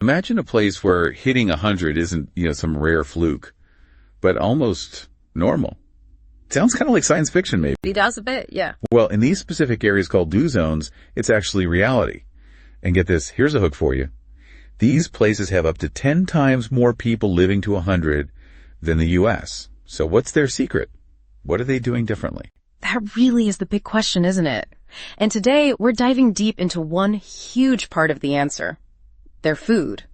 Imagine a place where hitting 100 isn't, some rare fluke, but almost normal. Sounds kind of like science fiction, maybe. It does a bit, yeah. Well, in these specific areas called blue zones, it's actually reality. And get this, here's a hook for you. These places have up to 10 times more people living to 100 than the U.S. So what's their secret? What are they doing differently? That really is the big question, isn't it? And today, we're diving deep into one huge part of the answer. Their food.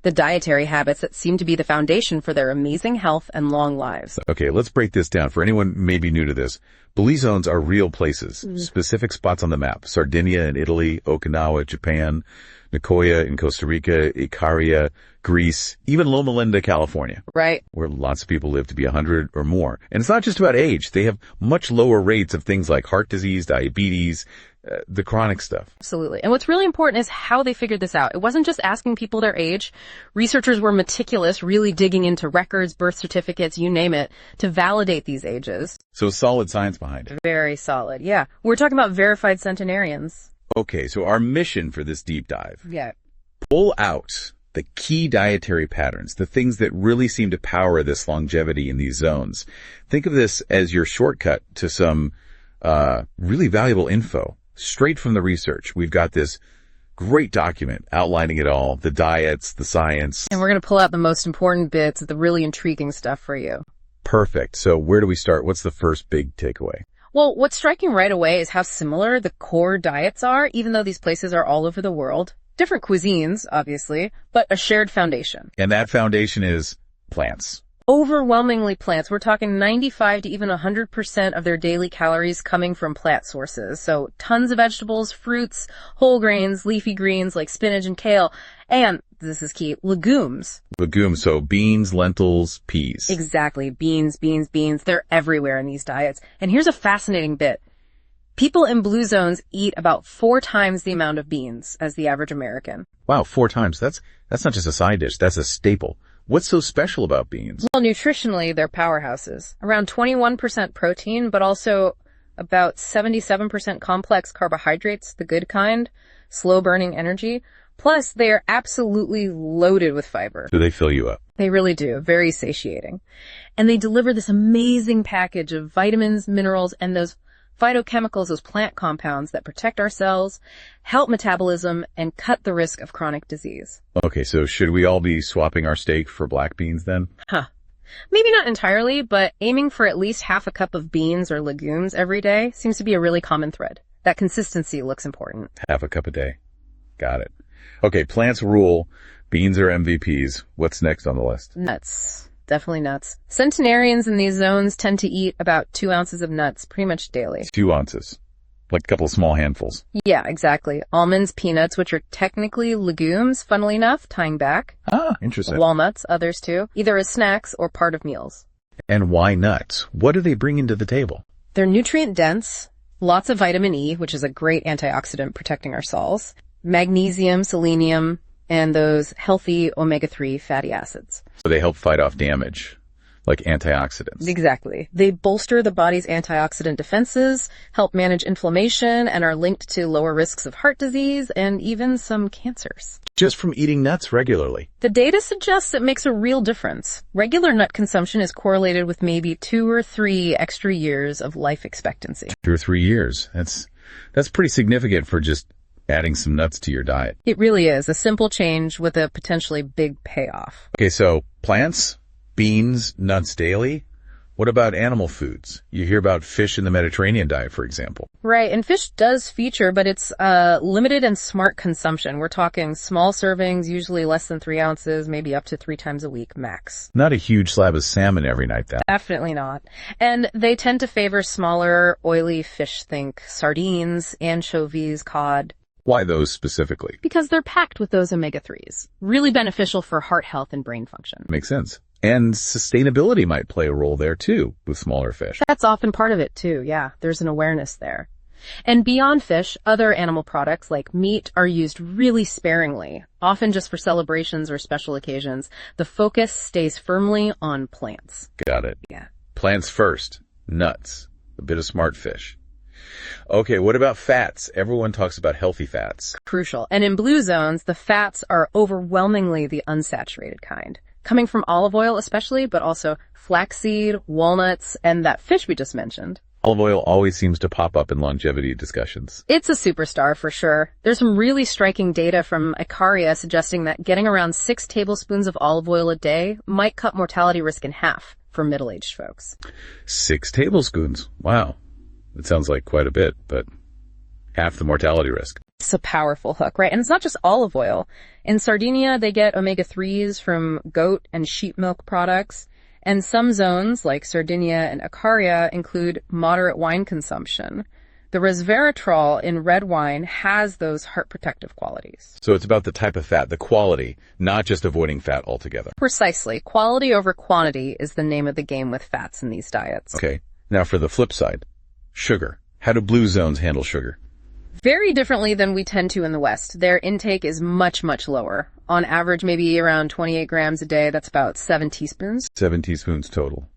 The dietary habits that seem to be the foundation for their amazing health and long lives. Okay, let's break this down. For anyone maybe new to this, blue zones are real places, specific spots on the map. Sardinia in Italy, Okinawa, Japan, Nicoya in Costa Rica, Icaria, Greece, even Loma Linda, California. Right. Where lots of people live to be 100 or more. And it's not just about age. They have much lower rates of things like heart disease, diabetes, the chronic stuff. Absolutely. And what's really important is how they figured this out. It wasn't just asking people their age. Researchers were meticulous, really digging into records, birth certificates, you name it, to validate these ages. So solid science behind it. Very solid, yeah. We're talking about verified centenarians. Okay, so our mission for this deep dive. Yeah. Pull out the key dietary patterns, the things that really seem to power this longevity in these zones. Think of this as your shortcut to some really valuable info. Straight from the research. We've got this great document outlining it all, the diets, the science. And we're going to pull out the most important bits, the really intriguing stuff for you. Perfect. So where do we start? What's the first big takeaway? Well, what's striking right away is how similar the core diets are, even though these places are all over the world. Different cuisines, obviously, but a shared foundation. And that foundation is plants. Overwhelmingly plants. We're talking 95 to even 100% of their daily calories coming from plant sources. So tons of vegetables, fruits, whole grains, leafy greens like spinach and kale, and, this is key, legumes. Legumes, so beans, lentils, peas. Exactly. Beans. They're everywhere in these diets. And here's a fascinating bit. People in blue zones eat about 4 times the amount of beans as the average American. Wow, 4 times. That's not just a side dish, that's a staple. What's so special about beans? Well, nutritionally, they're powerhouses. Around 21% protein, but also about 77% complex carbohydrates, the good kind, slow-burning energy. Plus, they are absolutely loaded with fiber. Do they fill you up? They really do. Very satiating. And they deliver this amazing package of vitamins, minerals, and those phytochemicals, those plant compounds that protect our cells, help metabolism, and cut the risk of chronic disease. Okay, so should we all be swapping our steak for black beans then? Maybe not entirely, but aiming for at least half a cup of beans or legumes every day seems to be a really common thread. That consistency looks important. Half a cup a day. Got it. Okay, plants rule. Beans are MVPs. What's next on the list? Nuts. Definitely nuts. Centenarians in these zones tend to eat about 2 ounces of nuts pretty much daily. 2 ounces. Like a couple of small handfuls. Yeah, exactly. Almonds, peanuts, which are technically legumes, funnily enough, tying back. Interesting. Walnuts, others too, either as snacks or part of meals. And why nuts? What do they bring into the table? They're nutrient dense, lots of vitamin E, which is a great antioxidant protecting our cells, magnesium, selenium, and those healthy omega-3 fatty acids. So they help fight off damage, like antioxidants. Exactly. They bolster the body's antioxidant defenses, help manage inflammation, and are linked to lower risks of heart disease and even some cancers. Just from eating nuts regularly. The data suggests it makes a real difference. Regular nut consumption is correlated with maybe 2 or 3 extra years of life expectancy. 2 or 3 years. That's pretty significant for just adding some nuts to your diet. It really is a simple change with a potentially big payoff. Okay, so plants, beans, nuts daily. What about animal foods? You hear about fish in the Mediterranean diet, for example. Right, and fish does feature, but it's limited and smart consumption. We're talking small servings, usually less than 3 ounces, maybe up to 3 times a week max. Not a huge slab of salmon every night, then. Definitely not. And they tend to favor smaller, oily fish, think sardines, anchovies, cod. Why those specifically? Because they're packed with those omega-3s. Really beneficial for heart health and brain function. Makes sense. And sustainability might play a role there too, with smaller fish. That's often part of it too, yeah. There's an awareness there. And beyond fish, other animal products like meat are used really sparingly, often just for celebrations or special occasions. The focus stays firmly on plants. Got it. Yeah. Plants first, nuts, a bit of smart fish. Okay, what about fats? Everyone talks about healthy fats. Crucial. And in blue zones, the fats are overwhelmingly the unsaturated kind, coming from olive oil especially, but also flaxseed, walnuts, and that fish we just mentioned. Olive oil always seems to pop up in longevity discussions. It's a superstar for sure. There's some really striking data from Hara suggesting that getting around 6 tablespoons of olive oil a day might cut mortality risk in half for middle-aged folks. 6 tablespoons. Wow. That sounds like quite a bit, but half the mortality risk. It's a powerful hook, right? And it's not just olive oil. In Sardinia, they get omega-3s from goat and sheep milk products. And some zones, like Sardinia and Icaria, include moderate wine consumption. The resveratrol in red wine has those heart protective qualities. So it's about the type of fat, the quality, not just avoiding fat altogether. Precisely. Quality over quantity is the name of the game with fats in these diets. Okay. Now for the flip side, sugar. How do blue zones handle sugar? Very differently than we tend to in the West. Their intake is much, much lower. On average, maybe around 28 grams a day. That's about 7 teaspoons. 7 teaspoons total.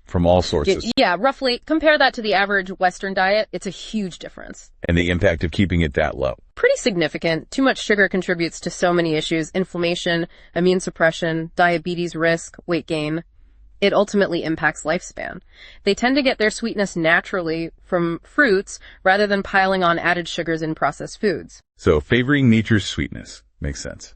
From all sources. Yeah, roughly. Compare that to the average Western diet. It's a huge difference. And the impact of keeping it that low. Pretty significant. Too much sugar contributes to so many issues: inflammation, immune suppression, diabetes risk, weight gain. It ultimately impacts lifespan. They tend to get their sweetness naturally from fruits rather than piling on added sugars in processed foods. So favoring nature's sweetness makes sense.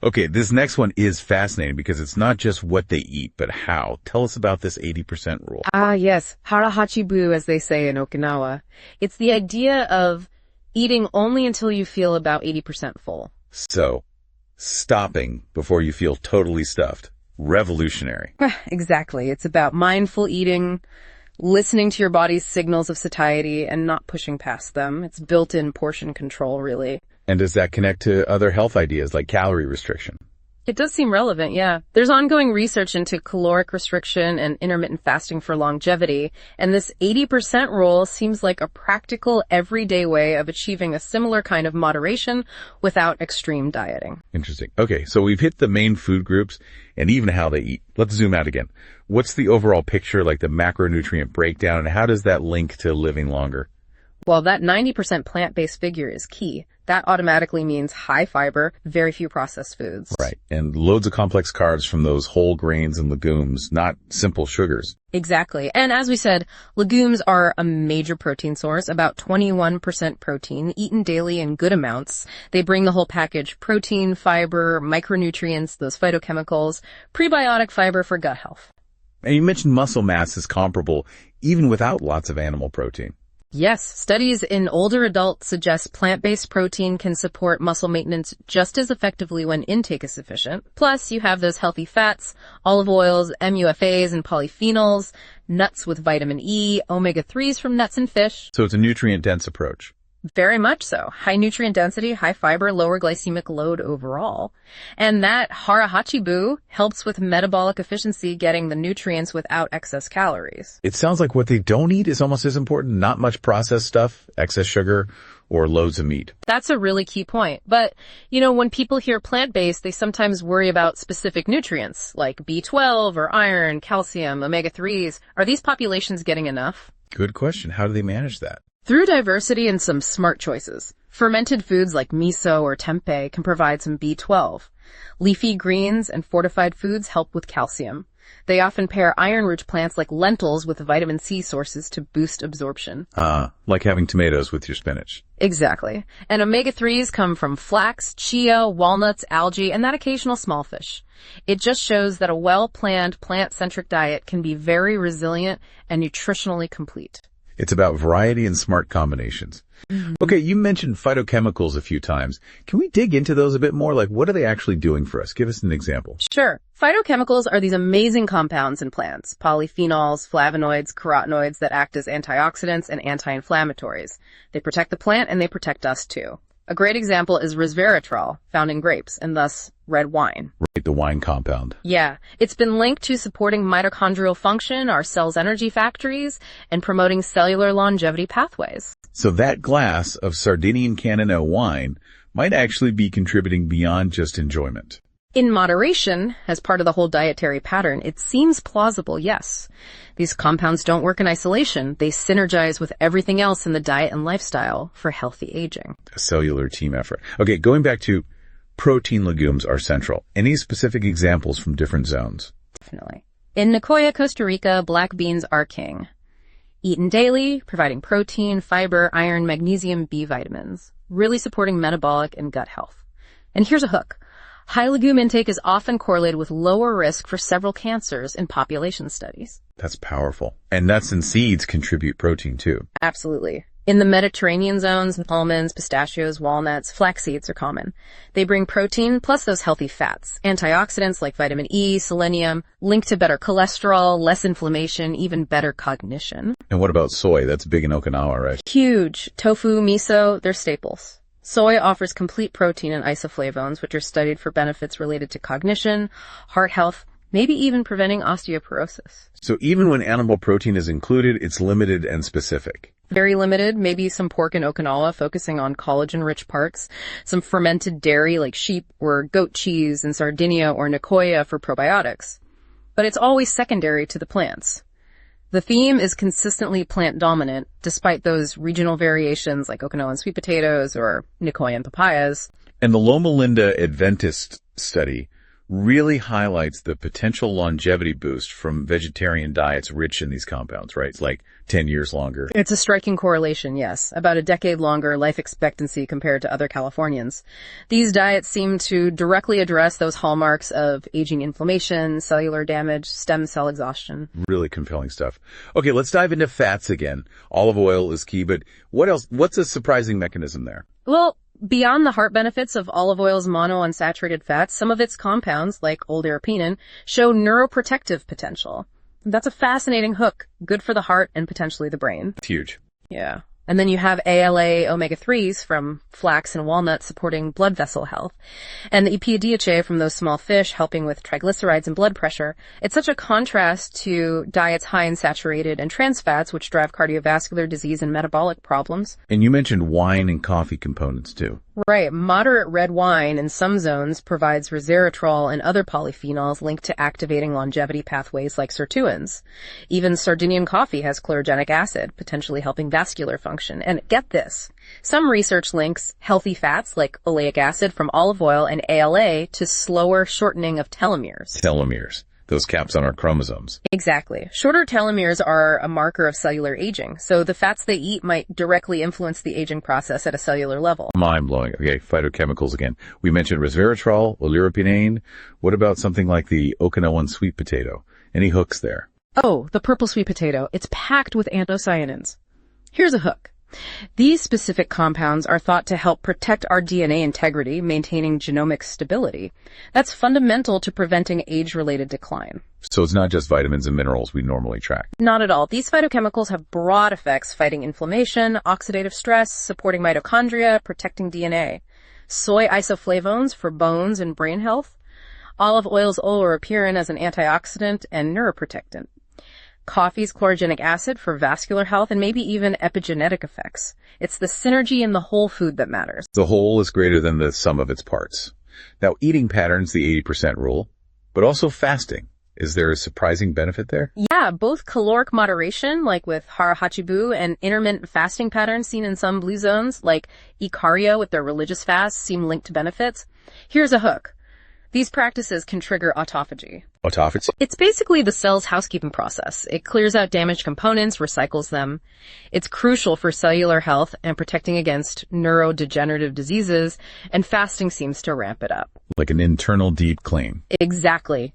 Okay, this next one is fascinating because it's not just what they eat, but how. Tell us about this 80% rule. Ah, yes. Hara Hachi, as they say in Okinawa. It's the idea of eating only until you feel about 80% full. So, stopping before you feel totally stuffed. Revolutionary. Exactly. It's about mindful eating, listening to your body's signals of satiety and not pushing past them. It's built-in portion control, really. And does that connect to other health ideas like calorie restriction? It does seem relevant, yeah. There's ongoing research into caloric restriction and intermittent fasting for longevity, and this 80% rule seems like a practical, everyday way of achieving a similar kind of moderation without extreme dieting. Interesting. Okay, so we've hit the main food groups and even how they eat. Let's zoom out again. What's the overall picture, like the macronutrient breakdown, and how does that link to living longer? Well, that 90% plant-based figure is key. That automatically means high fiber, very few processed foods. Right. And loads of complex carbs from those whole grains and legumes, not simple sugars. Exactly. And as we said, legumes are a major protein source, about 21% protein, eaten daily in good amounts. They bring the whole package: protein, fiber, micronutrients, those phytochemicals, prebiotic fiber for gut health. And you mentioned muscle mass is comparable even without lots of animal protein. Yes, studies in older adults suggest plant-based protein can support muscle maintenance just as effectively when intake is sufficient. Plus, you have those healthy fats, olive oils, MUFAs, and polyphenols, nuts with vitamin E, omega-3s from nuts and fish. So it's a nutrient-dense approach. Very much so. High nutrient density, high fiber, lower glycemic load overall. And that Hara Hachi helps with metabolic efficiency, getting the nutrients without excess calories. It sounds like what they don't eat is almost as important. Not much processed stuff, excess sugar, or loads of meat. That's a really key point. But, when people hear plant-based, they sometimes worry about specific nutrients like B12 or iron, calcium, omega-3s. Are these populations getting enough? Good question. How do they manage that? Through diversity and some smart choices. Fermented foods like miso or tempeh can provide some B12. Leafy greens and fortified foods help with calcium. They often pair iron-rich plants like lentils with vitamin C sources to boost absorption. Like having tomatoes with your spinach. Exactly. And omega-3s come from flax, chia, walnuts, algae, and that occasional small fish. It just shows that a well-planned, plant-centric diet can be very resilient and nutritionally complete. It's about variety and smart combinations. Mm-hmm. Okay, you mentioned phytochemicals a few times. Can we dig into those a bit more? Like, what are they actually doing for us? Give us an example. Sure. Phytochemicals are these amazing compounds in plants: polyphenols, flavonoids, carotenoids that act as antioxidants and anti-inflammatories. They protect the plant and they protect us too. A great example is resveratrol, found in grapes, and thus red wine. Right, the wine compound. Yeah. It's been linked to supporting mitochondrial function, our cells' energy factories, and promoting cellular longevity pathways. So that glass of Sardinian Canino wine might actually be contributing beyond just enjoyment. In moderation, as part of the whole dietary pattern, it seems plausible, yes. These compounds don't work in isolation. They synergize with everything else in the diet and lifestyle for healthy aging. A cellular team effort. Okay, going back to protein legumes are central. Any specific examples from different zones? Definitely. In Nicoya, Costa Rica, black beans are king. Eaten daily, providing protein, fiber, iron, magnesium, B vitamins, really supporting metabolic and gut health. And here's a hook. High legume intake is often correlated with lower risk for several cancers in population studies. That's powerful. And nuts and seeds contribute protein too. Absolutely. In the Mediterranean zones, almonds, pistachios, walnuts, flax seeds are common. They bring protein plus those healthy fats, antioxidants like vitamin E, selenium, linked to better cholesterol, less inflammation, even better cognition. And what about soy? That's big in Okinawa, right? Huge. Tofu, miso, they're staples. Soy offers complete protein and isoflavones, which are studied for benefits related to cognition, heart health, maybe even preventing osteoporosis. So even when animal protein is included, it's limited and specific. Very limited, maybe some pork in Okinawa focusing on collagen-rich parts, some fermented dairy like sheep or goat cheese in Sardinia or Nicoya for probiotics. But it's always secondary to the plants. The theme is consistently plant-dominant, despite those regional variations like Okinawan sweet potatoes or Nicoyan papayas. And the Loma Linda Adventist study really highlights the potential longevity boost from vegetarian diets rich in these compounds, right? It's like 10 years longer. It's a striking correlation, yes. About a decade longer life expectancy compared to other Californians. These diets seem to directly address those hallmarks of aging inflammation, cellular damage, stem cell exhaustion. Really compelling stuff. Okay, let's dive into fats again. Olive oil is key, but what else? What's a surprising mechanism there? Well, beyond the heart benefits of olive oil's monounsaturated fats, some of its compounds, like oleuropenin, show neuroprotective potential. That's a fascinating hook, good for the heart and potentially the brain. It's huge. Yeah. And then you have ALA omega-3s from flax and walnuts supporting blood vessel health. And the EPA from those small fish helping with triglycerides and blood pressure. It's such a contrast to diets high in saturated and trans fats, which drive cardiovascular disease and metabolic problems. And you mentioned wine and coffee components too. Right. Moderate red wine in some zones provides resveratrol and other polyphenols linked to activating longevity pathways like sirtuins. Even Sardinian coffee has chlorogenic acid, potentially helping vascular function. And get this, some research links healthy fats like oleic acid from olive oil and ALA to slower shortening of telomeres. Telomeres. Those caps on our chromosomes. Exactly. Shorter telomeres are a marker of cellular aging, so the fats they eat might directly influence the aging process at a cellular level. Mind-blowing. Okay, phytochemicals again. We mentioned resveratrol, oleuropenin. What about something like the Okinawan sweet potato? Any hooks there? Oh, the purple sweet potato. It's packed with anthocyanins. Here's a hook. These specific compounds are thought to help protect our DNA integrity, maintaining genomic stability. That's fundamental to preventing age-related decline. So it's not just vitamins and minerals we normally track. Not at all. These phytochemicals have broad effects fighting inflammation, oxidative stress, supporting mitochondria, protecting DNA. Soy isoflavones for bones and brain health. Olive oil's oleuroperin as an antioxidant and neuroprotectant. Coffee's chlorogenic acid for vascular health and maybe even epigenetic effects. It's the synergy in the whole food that matters. The whole is greater than the sum of its parts. Now, eating patterns, the 80% rule, but also fasting. Is there a surprising benefit there? Yeah, both caloric moderation, like with Hara, Hachi, and intermittent fasting patterns seen in some blue zones, like Icaria with their religious fasts, seem linked to benefits. Here's a hook. These practices can trigger autophagy. Autophagy? It's basically the cell's housekeeping process. It clears out damaged components, recycles them. It's crucial for cellular health and protecting against neurodegenerative diseases, and fasting seems to ramp it up. Like an internal deep clean. Exactly.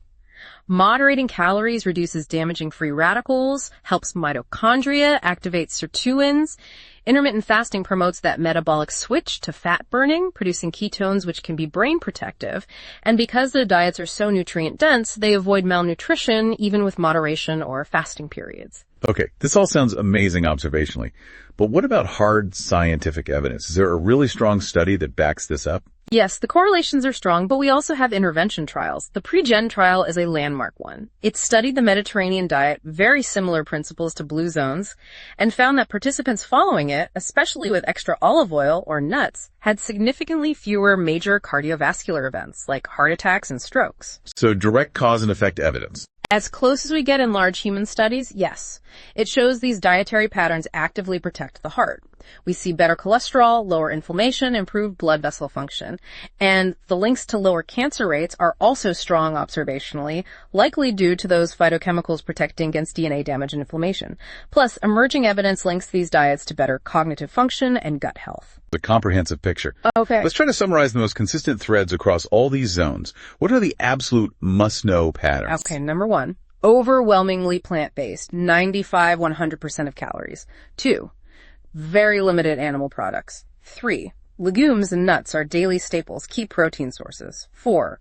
Moderating calories reduces damaging free radicals, helps mitochondria, activates sirtuins. Intermittent fasting promotes that metabolic switch to fat burning, producing ketones which can be brain protective. And because the diets are so nutrient dense, they avoid malnutrition even with moderation or fasting periods. Okay, this all sounds amazing observationally, but what about hard scientific evidence? Is there a really strong study that backs this up? Yes, the correlations are strong, but we also have intervention trials. The Pregen trial is a landmark one. It studied the Mediterranean diet, very similar principles to blue zones, and found that participants following it, especially with extra olive oil or nuts, had significantly fewer major cardiovascular events like heart attacks and strokes. So direct cause and effect evidence. As close as we get in large human studies, yes. It shows these dietary patterns actively protect the heart. We see better cholesterol, lower inflammation, improved blood vessel function, and the links to lower cancer rates are also strong observationally, likely due to those phytochemicals protecting against DNA damage and inflammation. Plus, emerging evidence links these diets to better cognitive function and gut health. A comprehensive picture. Okay. Let's try to summarize the most consistent threads across all these zones. What are the absolute must-know patterns? Okay, number 1, overwhelmingly plant-based, 100% of calories. 2, very limited animal products. 3, legumes and nuts are daily staples, key protein sources. 4,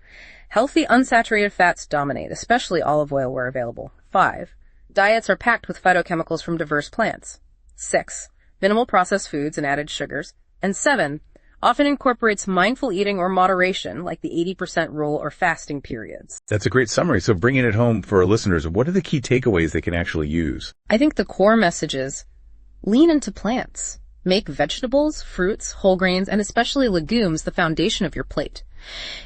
healthy unsaturated fats dominate, especially olive oil where available. 5, diets are packed with phytochemicals from diverse plants. 6, minimal processed foods and added sugars. And 7, often incorporates mindful eating or moderation, like the 80% rule or fasting periods. That's a great summary. So bringing it home for our listeners, what are the key takeaways they can actually use? I think the core message is lean into plants. Make vegetables, fruits, whole grains, and especially legumes the foundation of your plate.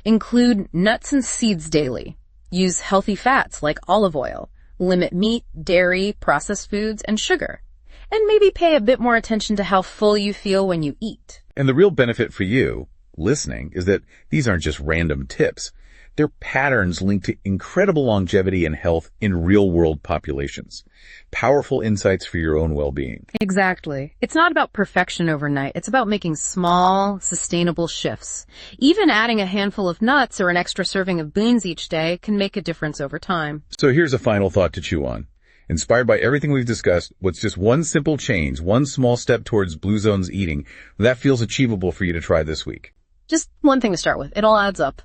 Include nuts and seeds daily. Use healthy fats like olive oil. Limit meat, dairy, processed foods, and sugar. And maybe pay a bit more attention to how full you feel when you eat. And the real benefit for you, listening, is that these aren't just random tips. They're patterns linked to incredible longevity and health in real-world populations. Powerful insights for your own well-being. Exactly. It's not about perfection overnight. It's about making small, sustainable shifts. Even adding a handful of nuts or an extra serving of beans each day can make a difference over time. So here's a final thought to chew on. Inspired by everything we've discussed, what's just one simple change, one small step towards Blue Zone's eating, that feels achievable for you to try this week? Just one thing to start with. It all adds up.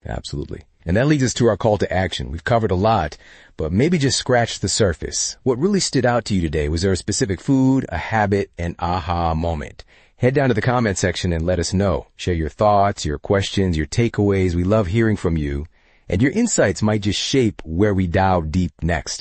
Absolutely. And that leads us to our call to action. We've covered a lot, but maybe just scratched the surface. What really stood out to you today? Was there a specific food, a habit, an aha moment? Head down to the comment section and let us know. Share your thoughts, your questions, your takeaways. We love hearing from you. And your insights might just shape where we dive deep next.